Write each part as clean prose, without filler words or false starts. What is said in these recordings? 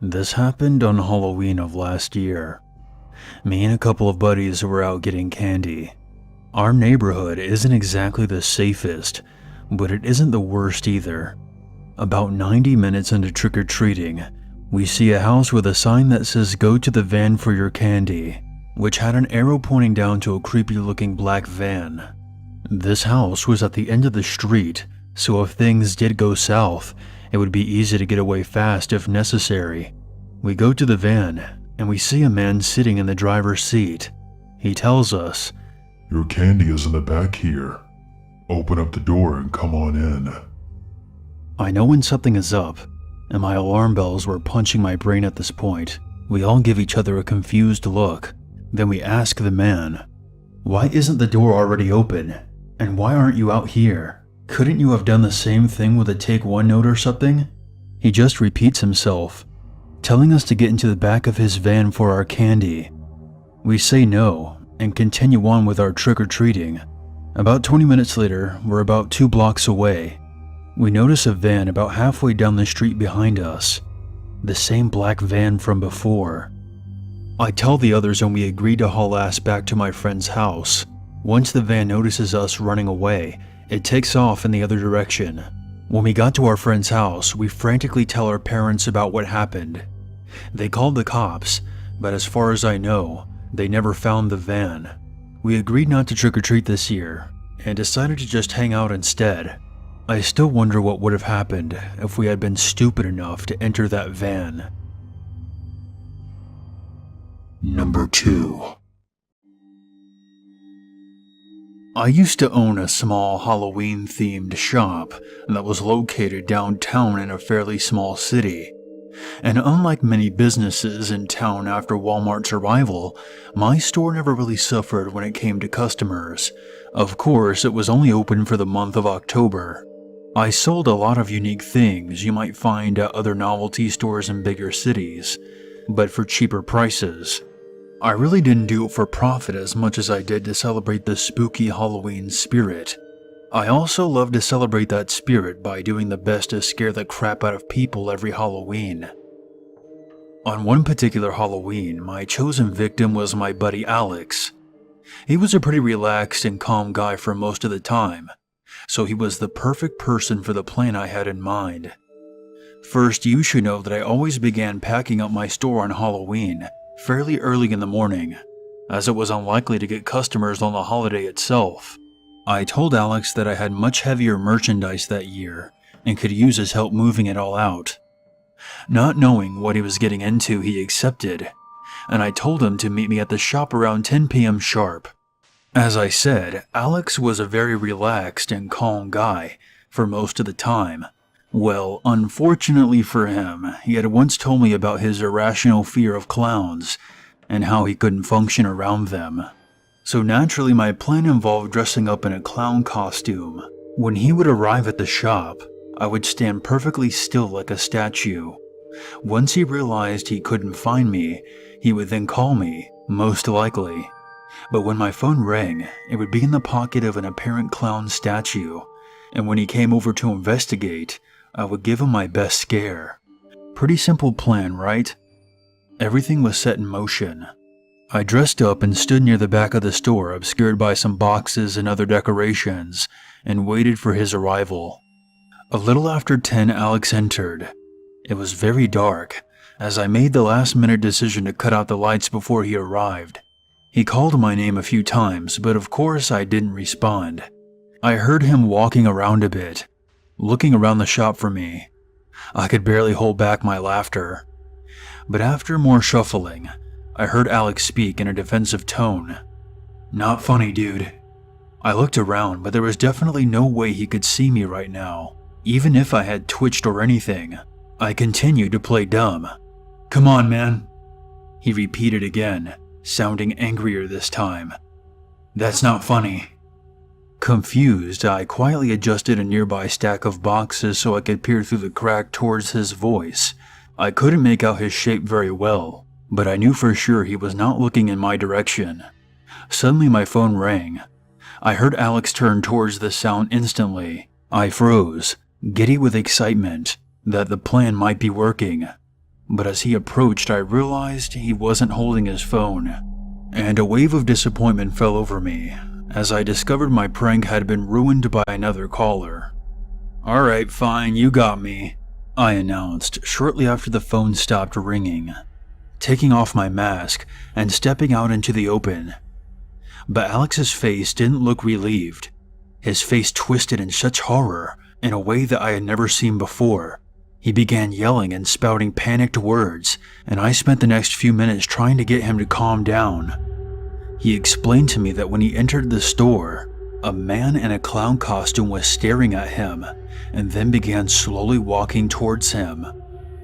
This happened on Halloween of last year. Me and a couple of buddies were out getting candy. Our neighborhood isn't exactly the safest, but it isn't the worst either. About 90 minutes into trick-or-treating, we see a house with a sign that says "Go to the van for your candy," which had an arrow pointing down to a creepy-looking black van. This house was at the end of the street, so if things did go south, it would be easy to get away fast if necessary. We go to the van, and we see a man sitting in the driver's seat. He tells us, "Your candy is in the back here. Open up the door and come on in." I know when something is up, and my alarm bells were punching my brain at this point. We all give each other a confused look. Then we ask the man, "Why isn't the door already open? And why aren't you out here? Couldn't you have done the same thing with a take one note or something?" He just repeats himself, telling us to get into the back of his van for our candy. We say no and continue on with our trick-or-treating. About 20 minutes later, we're about 2 blocks away. We notice a van about halfway down the street behind us. The same black van from before. I tell the others and we agree to haul ass back to my friend's house. Once the van notices us running away, it takes off in the other direction. When we got to our friend's house, we frantically tell our parents about what happened. They called the cops, but as far as I know, they never found the van. We agreed not to trick-or-treat this year, and decided to just hang out instead. I still wonder what would have happened if we had been stupid enough to enter that van. Number 2. I used to own a small Halloween-themed shop that was located downtown in a fairly small city. And unlike many businesses in town after Walmart's arrival, my store never really suffered when it came to customers. Of course, it was only open for the month of October. I sold a lot of unique things you might find at other novelty stores in bigger cities, but for cheaper prices. I really didn't do it for profit as much as I did to celebrate the spooky Halloween spirit. I also love to celebrate that spirit by doing the best to scare the crap out of people every Halloween. On one particular Halloween, my chosen victim was my buddy Alex. He was a pretty relaxed and calm guy for most of the time, so he was the perfect person for the plan I had in mind. First, you should know that I always began packing up my store on Halloween fairly early in the morning, as it was unlikely to get customers on the holiday itself. I told Alex that I had much heavier merchandise that year and could use his help moving it all out. Not knowing what he was getting into, he accepted, and I told him to meet me at the shop around 10 p.m. sharp. As I said, Alex was a very relaxed and calm guy for most of the time. Well, unfortunately for him, he had once told me about his irrational fear of clowns and how he couldn't function around them. So naturally, my plan involved dressing up in a clown costume. When he would arrive at the shop, I would stand perfectly still like a statue. Once he realized he couldn't find me, he would then call me, most likely. But when my phone rang, it would be in the pocket of an apparent clown statue, and when he came over to investigate, I would give him my best scare. Pretty simple plan, right? Everything was set in motion. I dressed up and stood near the back of the store, obscured by some boxes and other decorations, and waited for his arrival. A little after 10, Alex entered. It was very dark, as I made the last-minute decision to cut out the lights before he arrived. He called my name a few times, but of course I didn't respond. I heard him walking around a bit, looking around the shop for me. I could barely hold back my laughter. But after more shuffling, I heard Alex speak in a defensive tone. "Not funny, dude." I looked around, but there was definitely no way he could see me right now, even if I had twitched or anything. I continued to play dumb. "Come on, man," he repeated again, sounding angrier this time. "That's not funny." Confused, I quietly adjusted a nearby stack of boxes so I could peer through the crack towards his voice. I couldn't make out his shape very well, but I knew for sure he was not looking in my direction. Suddenly my phone rang. I heard Alex turn towards the sound instantly. I froze, giddy with excitement that the plan might be working. but as he approached, I realized he wasn't holding his phone, and a wave of disappointment fell over me as I discovered my prank had been ruined by another caller. "Alright, fine, you got me," I announced shortly after the phone stopped ringing, taking off my mask and stepping out into the open. But Alex's face didn't look relieved. His face twisted in such horror, in a way that I had never seen before. He began yelling and spouting panicked words, and I spent the next few minutes trying to get him to calm down. He explained to me that when he entered the store, a man in a clown costume was staring at him, and then began slowly walking towards him.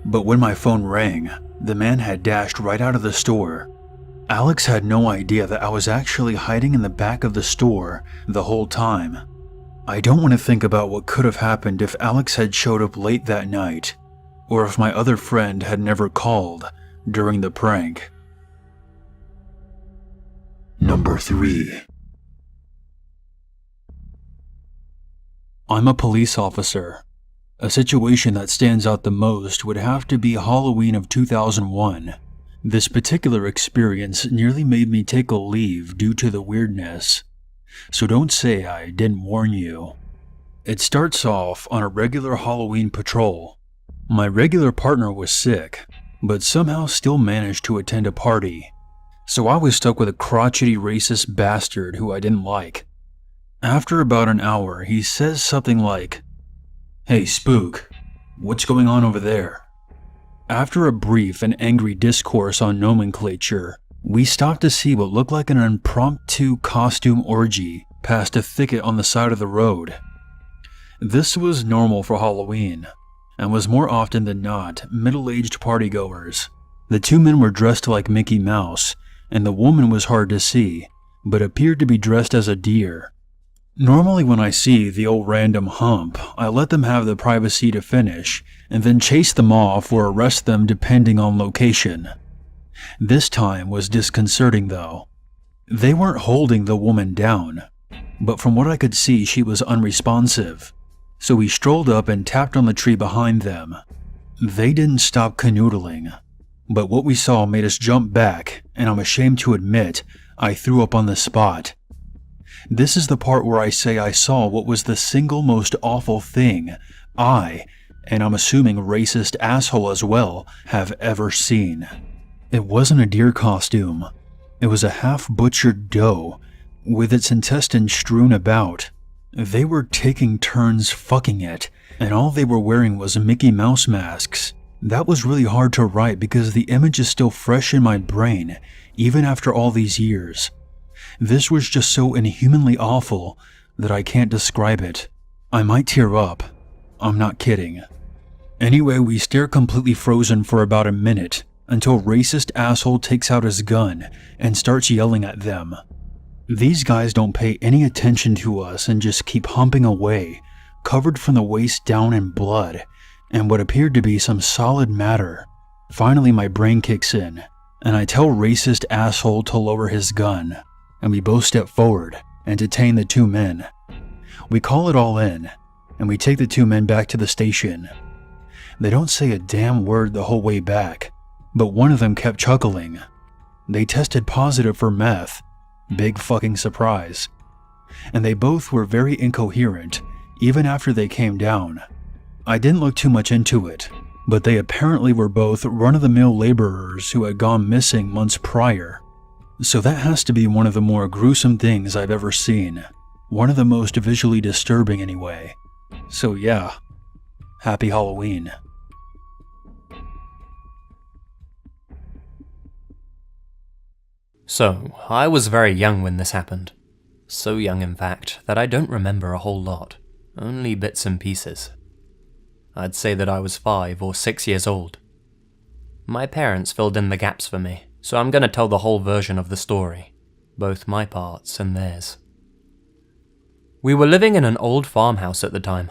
But when my phone rang, the man had dashed right out of the store. Alex had no idea that I was actually hiding in the back of the store the whole time. I don't want to think about what could have happened if Alex had showed up late that night, or if my other friend had never called during the prank. Number 3. I'm a police officer. A situation that stands out the most would have to be Halloween of 2001. This particular experience nearly made me take a leave due to the weirdness. So don't say I didn't warn you. It starts off on a regular Halloween patrol. My regular partner was sick, but somehow still managed to attend a party. So I was stuck with a crotchety racist bastard who I didn't like. After about an hour, he says something like, "Hey, Spook, what's going on over there?" After a brief and angry discourse on nomenclature, we stopped to see what looked like an impromptu costume orgy past a thicket on the side of the road. This was normal for Halloween, and was more often than not middle-aged partygoers. The two men were dressed like Mickey Mouse, and the woman was hard to see, but appeared to be dressed as a deer. Normally when I see the old random hump, I let them have the privacy to finish, and then chase them off or arrest them depending on location. This time was disconcerting though. They weren't holding the woman down, but from what I could see she was unresponsive, so we strolled up and tapped on the tree behind them. They didn't stop canoodling, but what we saw made us jump back, and I'm ashamed to admit I threw up on the spot. This is the part where I say I saw what was the single most awful thing and I'm assuming racist asshole as well, have ever seen. It wasn't a deer costume. It was a half-butchered doe, with its intestines strewn about. They were taking turns fucking it, and all they were wearing was Mickey Mouse masks. That was really hard to write because the image is still fresh in my brain, even after all these years. This was just so inhumanly awful that I can't describe it. I might tear up. I'm not kidding. Anyway, we stare completely frozen for about a minute until racist asshole takes out his gun and starts yelling at them. These guys don't pay any attention to us and just keep humping away, covered from the waist down in blood and what appeared to be some solid matter. Finally, my brain kicks in, and I tell racist asshole to lower his gun, and we both step forward and detain the two men. We call it all in, and we take the two men back to the station. They don't say a damn word the whole way back, but one of them kept chuckling. They tested positive for meth. Big fucking surprise. And they both were very incoherent, even after they came down. I didn't look too much into it, but they apparently were both run-of-the-mill laborers who had gone missing months prior. So that has to be one of the more gruesome things I've ever seen. One of the most visually disturbing anyway. So yeah, happy Halloween. So, I was very young when this happened. So young, in fact, that I don't remember a whole lot, only bits and pieces. I'd say that I was 5 or 6 years old. My parents filled in the gaps for me, so I'm gonna tell the whole version of the story, both my parts and theirs. We were living in an old farmhouse at the time.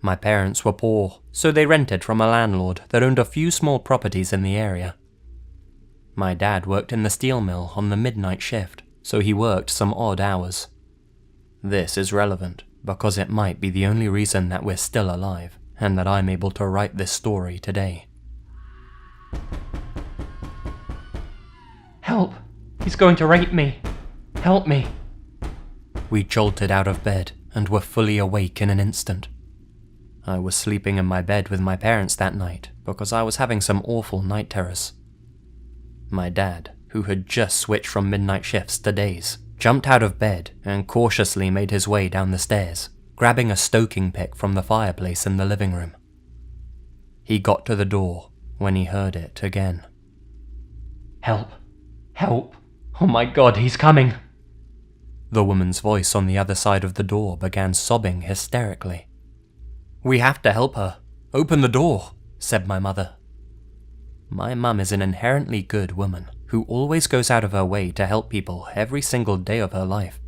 My parents were poor, so they rented from a landlord that owned a few small properties in the area. My dad worked in the steel mill on the midnight shift, so he worked some odd hours. This is relevant because it might be the only reason that we're still alive and that I'm able to write this story today. He's going to rape me. Help me. We jolted out of bed and were fully awake in an instant. I was sleeping in my bed with my parents that night because I was having some awful night terrors. My dad, who had just switched from midnight shifts to days, jumped out of bed and cautiously made his way down the stairs, grabbing a stoking pick from the fireplace in the living room. He got to the door when he heard it again. Help! Help! Oh my God, he's coming! The woman's voice on the other side of the door began sobbing hysterically. We have to help her. Open the door, said my mother. My mum is an inherently good woman who always goes out of her way to help people every single day of her life.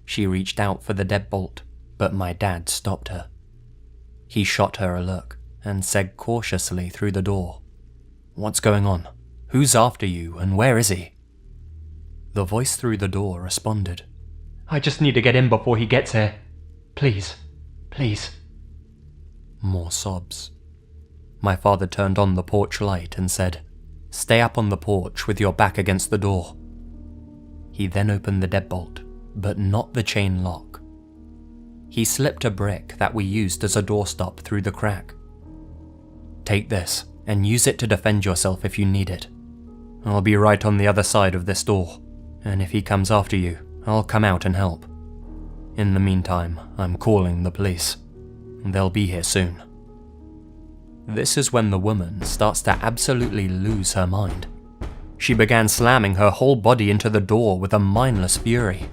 She reached out for the deadbolt, but my dad stopped her. He shot her a look and said cautiously through the door, What's going on? Who's after you and where is he? The voice through the door responded, I just need to get in before he gets here. Please, please. More sobs. My father turned on the porch light and said, Stay up on the porch with your back against the door. He then opened the deadbolt, but not the chain lock. He slipped a brick that we used as a doorstop through the crack. Take this and use it to defend yourself if you need it. I'll be right on the other side of this door, and if he comes after you, I'll come out and help. In the meantime, I'm calling the police. They'll be here soon. This is when the woman starts to absolutely lose her mind. She began slamming her whole body into the door with a mindless fury.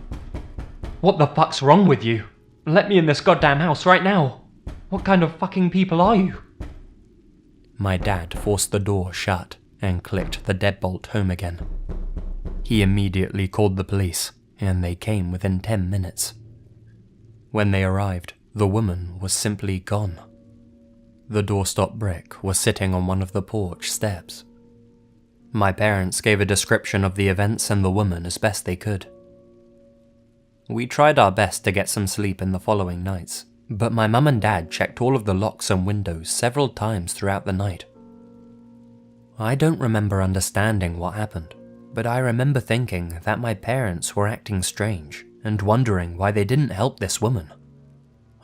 What the fuck's wrong with you? Let me in this goddamn house right now. What kind of fucking people are you? My dad forced the door shut and clicked the deadbolt home again. He immediately called the police, and they came within 10 minutes. When they arrived, the woman was simply gone. The doorstop brick was sitting on one of the porch steps. My parents gave a description of the events and the woman as best they could. We tried our best to get some sleep in the following nights, but my mum and dad checked all of the locks and windows several times throughout the night. I don't remember understanding what happened, but I remember thinking that my parents were acting strange and wondering why they didn't help this woman.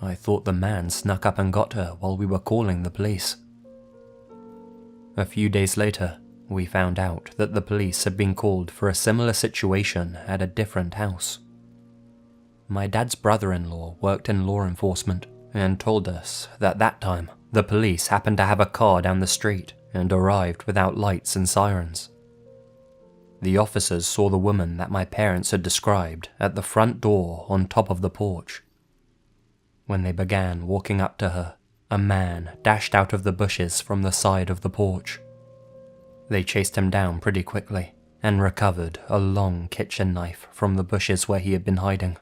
I thought the man snuck up and got her while we were calling the police. A few days later, we found out that the police had been called for a similar situation at a different house. My dad's brother-in-law worked in law enforcement and told us that that time the police happened to have a car down the street and arrived without lights and sirens. The officers saw the woman that my parents had described at the front door on top of the porch. When they began walking up to her, a man dashed out of the bushes from the side of the porch. They chased him down pretty quickly and recovered a long kitchen knife from the bushes where he had been hiding.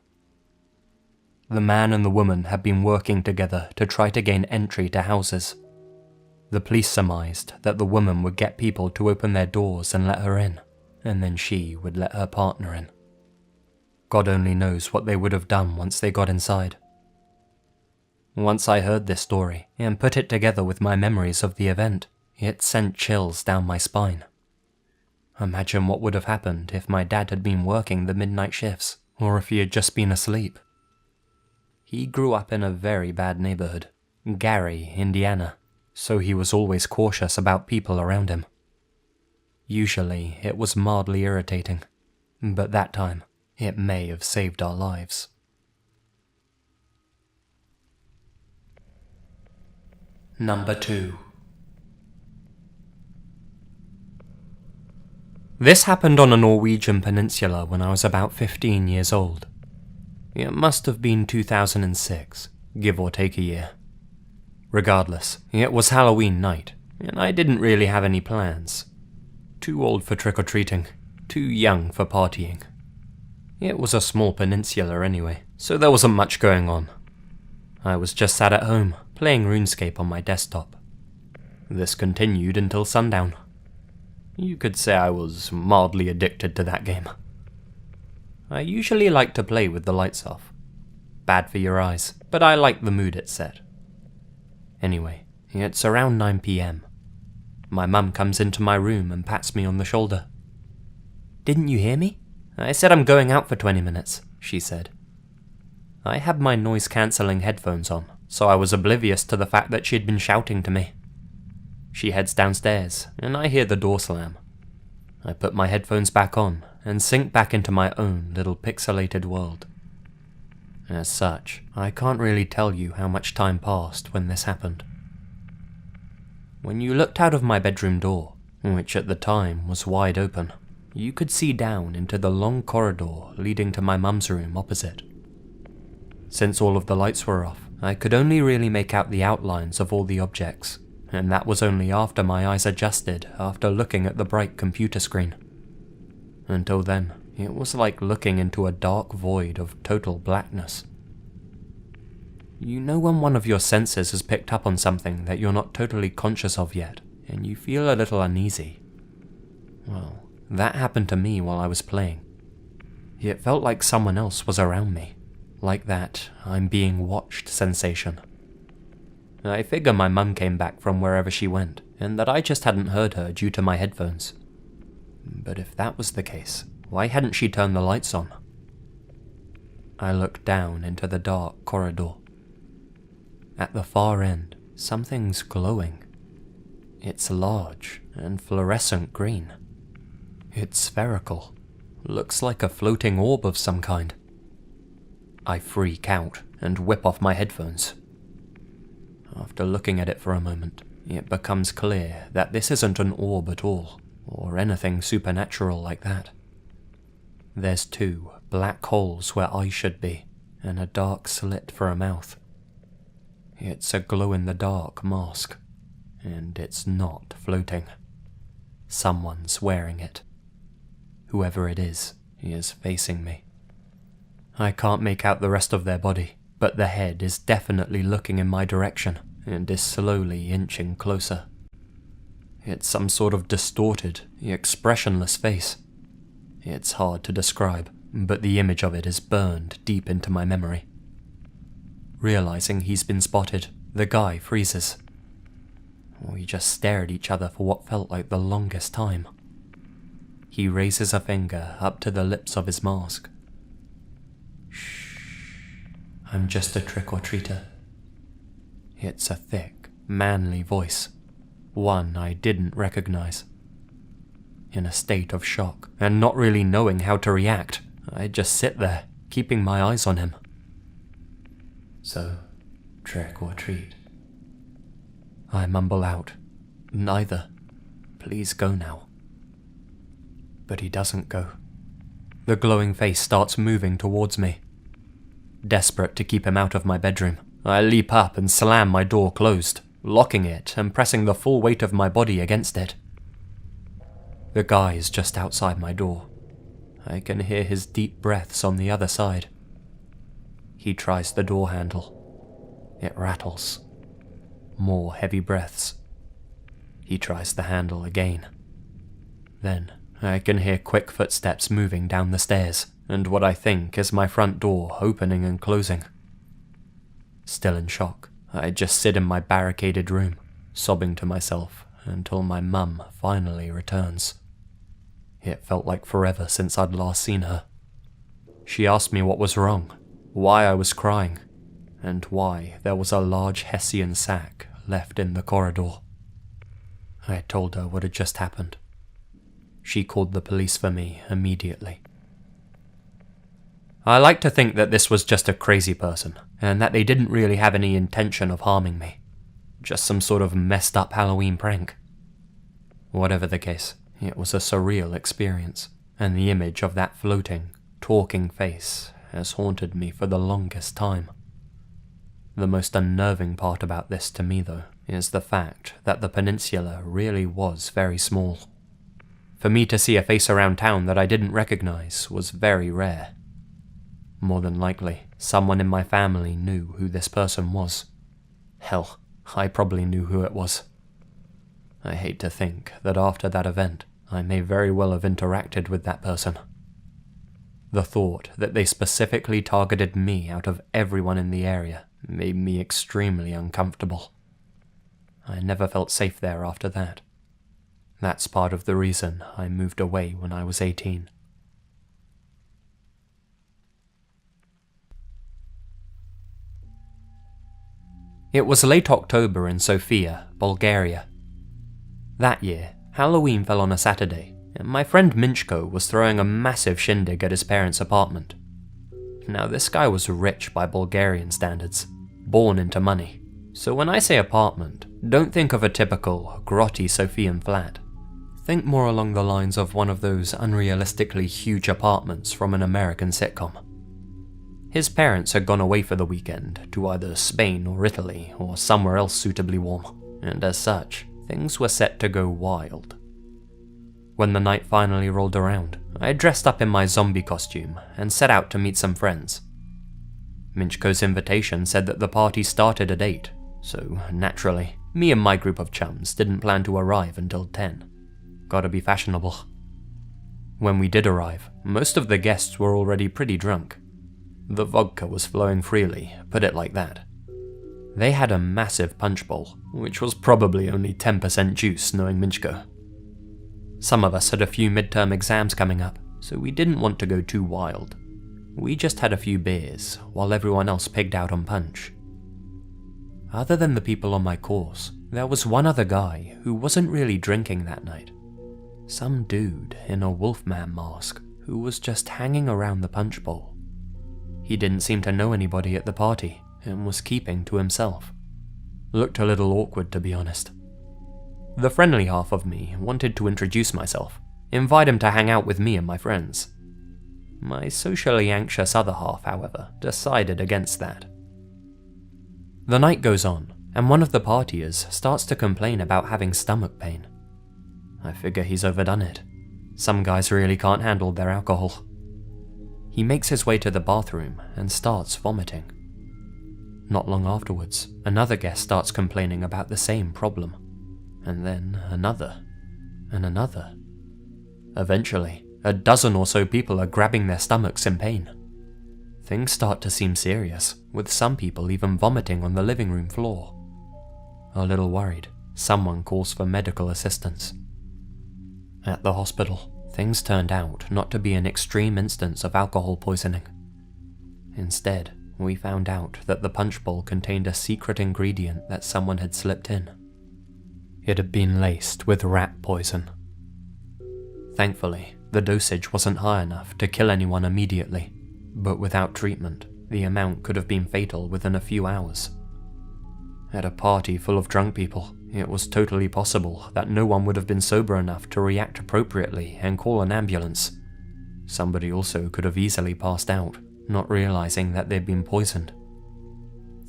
The man and the woman had been working together to try to gain entry to houses. The police surmised that the woman would get people to open their doors and let her in, and then she would let her partner in. God only knows what they would have done once they got inside. Once I heard this story and put it together with my memories of the event, it sent chills down my spine. Imagine what would have happened if my dad had been working the midnight shifts, or if he had just been asleep. He grew up in a very bad neighborhood, Gary, Indiana, so he was always cautious about people around him. Usually it was mildly irritating, but that time it may have saved our lives. Number 2. This happened on a Norwegian peninsula when I was about 15 years old. It must have been 2006, give or take a year. Regardless, it was Halloween night, and I didn't really have any plans. Too old for trick-or-treating, too young for partying. It was a small peninsula anyway, so there wasn't much going on. I was just sat at home, playing RuneScape on my desktop. This continued until sundown. You could say I was mildly addicted to that game. I usually like to play with the lights off. Bad for your eyes, but I like the mood it set. Anyway, it's around 9 PM. My mum comes into my room and pats me on the shoulder. Didn't you hear me? I said I'm going out for 20 minutes, she said. I had my noise-cancelling headphones on, so I was oblivious to the fact that she'd been shouting to me. She heads downstairs, and I hear the door slam. I put my headphones back on and sink back into my own little pixelated world. As such, I can't really tell you how much time passed when this happened. When you looked out of my bedroom door, which at the time was wide open, you could see down into the long corridor leading to my mum's room opposite. Since all of the lights were off, I could only really make out the outlines of all the objects, and that was only after my eyes adjusted after looking at the bright computer screen. Until then, it was like looking into a dark void of total blackness. You know when one of your senses has picked up on something that you're not totally conscious of yet, and you feel a little uneasy? Well, that happened to me while I was playing. It felt like someone else was around me, like that I'm being watched sensation. I figure my mum came back from wherever she went, and that I just hadn't heard her due to my headphones. But if that was the case, why hadn't she turned the lights on? I looked down into the dark corridor. At the far end, something's glowing. It's large and fluorescent green. It's spherical. Looks like a floating orb of some kind. I freak out and whip off my headphones. After looking at it for a moment, it becomes clear that this isn't an orb at all, or anything supernatural like that. There's 2 black holes where eyes should be, and a dark slit for a mouth. It's a glow-in-the-dark mask, and it's not floating. Someone's wearing it. Whoever it is facing me. I can't make out the rest of their body, but the head is definitely looking in my direction and is slowly inching closer. It's some sort of distorted, expressionless face. It's hard to describe, but the image of it is burned deep into my memory. Realizing he's been spotted, the guy freezes. We just stare at each other for what felt like the longest time. He raises a finger up to the lips of his mask. Shh, I'm just a trick-or-treater. It's a thick, manly voice, one I didn't recognize. In a state of shock, and not really knowing how to react, I just sit there, keeping my eyes on him. So, trick or treat? I mumble out, neither. Please go now. But he doesn't go. The glowing face starts moving towards me. Desperate to keep him out of my bedroom, I leap up and slam my door closed, locking it and pressing the full weight of my body against it. The guy is just outside my door. I can hear his deep breaths on the other side. He tries the door handle. It rattles. More heavy breaths. He tries the handle again. Then I can hear quick footsteps moving down the stairs, and what I think is my front door opening and closing. Still in shock, I just sit in my barricaded room, sobbing to myself until my mum finally returns. It felt like forever since I'd last seen her. She asked me what was wrong, why I was crying, and why there was a large Hessian sack left in the corridor. I told her what had just happened. She called the police for me immediately. I like to think that this was just a crazy person, and that they didn't really have any intention of harming me. Just some sort of messed up Halloween prank. Whatever the case, it was a surreal experience, and the image of that floating, talking face has haunted me for the longest time. The most unnerving part about this to me, though, is the fact that the peninsula really was very small. For me to see a face around town that I didn't recognize was very rare. More than likely, someone in my family knew who this person was. Hell, I probably knew who it was. I hate to think that after that event, I may very well have interacted with that person. The thought that they specifically targeted me out of everyone in the area made me extremely uncomfortable. I never felt safe there after that. That's part of the reason I moved away when I was 18. It was late October in Sofia, Bulgaria. That year, Halloween fell on a Saturday, and my friend Minchko was throwing a massive shindig at his parents' apartment. Now, this guy was rich by Bulgarian standards, born into money. So when I say apartment, don't think of a typical, grotty Sofian flat. Think more along the lines of one of those unrealistically huge apartments from an American sitcom. His parents had gone away for the weekend to either Spain or Italy or somewhere else suitably warm, and as such, things were set to go wild. When the night finally rolled around, I dressed up in my zombie costume and set out to meet some friends. Minchko's invitation said that the party started at 8, so naturally, me and my group of chums didn't plan to arrive until 10. Gotta be fashionable. When we did arrive, most of the guests were already pretty drunk. The vodka was flowing freely, put it like that. They had a massive punch bowl, which was probably only 10% juice, knowing Minchko. Some of us had a few midterm exams coming up, so we didn't want to go too wild. We just had a few beers, while everyone else pigged out on punch. Other than the people on my course, there was one other guy who wasn't really drinking that night. Some dude in a wolfman mask who was just hanging around the punch bowl. He didn't seem to know anybody at the party and was keeping to himself. Looked a little awkward, to be honest. The friendly half of me wanted to introduce myself, invite him to hang out with me and my friends. My socially anxious other half, however, decided against that. The night goes on, and one of the partiers starts to complain about having stomach pain. I figure he's overdone it. Some guys really can't handle their alcohol. He makes his way to the bathroom and starts vomiting. Not long afterwards, another guest starts complaining about the same problem, and then another, and another. Eventually, a dozen or so people are grabbing their stomachs in pain. Things start to seem serious, with some people even vomiting on the living room floor. A little worried, someone calls for medical assistance. At the hospital, things turned out not to be an extreme instance of alcohol poisoning. Instead, we found out that the punch bowl contained a secret ingredient that someone had slipped in. It had been laced with rat poison. Thankfully, the dosage wasn't high enough to kill anyone immediately, but without treatment, the amount could have been fatal within a few hours. At a party full of drunk people, it was totally possible that no one would have been sober enough to react appropriately and call an ambulance. Somebody also could have easily passed out, not realizing that they'd been poisoned.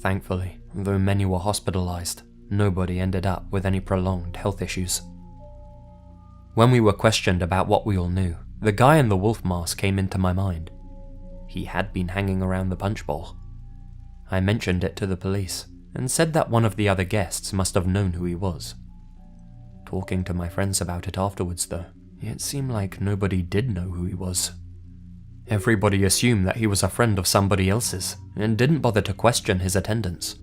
Thankfully, though many were hospitalized, nobody ended up with any prolonged health issues. When we were questioned about what we all knew, the guy in the wolf mask came into my mind. He had been hanging around the punch bowl. I mentioned it to the police, and said that one of the other guests must have known who he was. Talking to my friends about it afterwards, though, it seemed like nobody did know who he was. Everybody assumed that he was a friend of somebody else's, and didn't bother to question his attendance.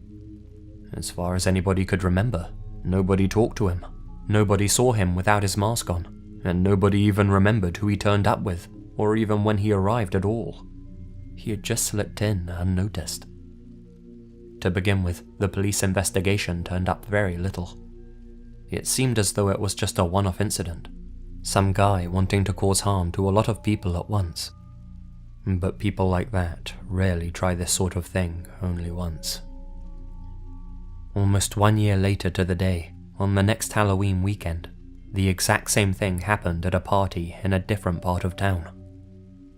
As far as anybody could remember, nobody talked to him, nobody saw him without his mask on, and nobody even remembered who he turned up with, or even when he arrived at all. He had just slipped in unnoticed. To begin with, the police investigation turned up very little. It seemed as though it was just a one-off incident, some guy wanting to cause harm to a lot of people at once. But people like that rarely try this sort of thing only once. Almost 1 year later to the day, on the next Halloween weekend, the exact same thing happened at a party in a different part of town.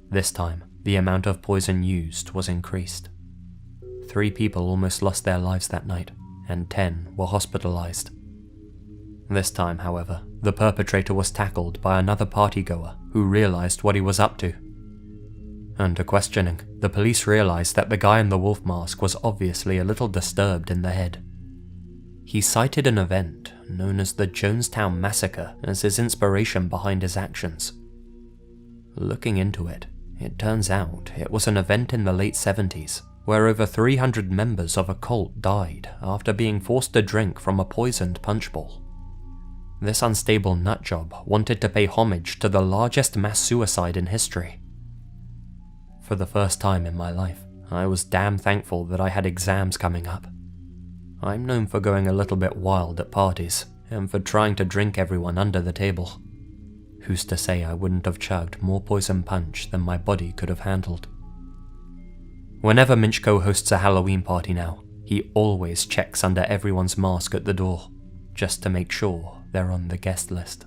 This time, the amount of poison used was increased. 3 people almost lost their lives that night, and 10 were hospitalized. This time, however, the perpetrator was tackled by another partygoer who realized what he was up to. Under questioning, the police realized that the guy in the wolf mask was obviously a little disturbed in the head. He cited an event known as the Jonestown Massacre as his inspiration behind his actions. Looking into it, it turns out it was an event in the late 70s where over 300 members of a cult died after being forced to drink from a poisoned punch bowl. This unstable nutjob wanted to pay homage to the largest mass suicide in history. For the first time in my life, I was damn thankful that I had exams coming up. I'm known for going a little bit wild at parties, and for trying to drink everyone under the table. Who's to say I wouldn't have chugged more poison punch than my body could have handled? Whenever Minchko hosts a Halloween party now, he always checks under everyone's mask at the door, just to make sure they're on the guest list.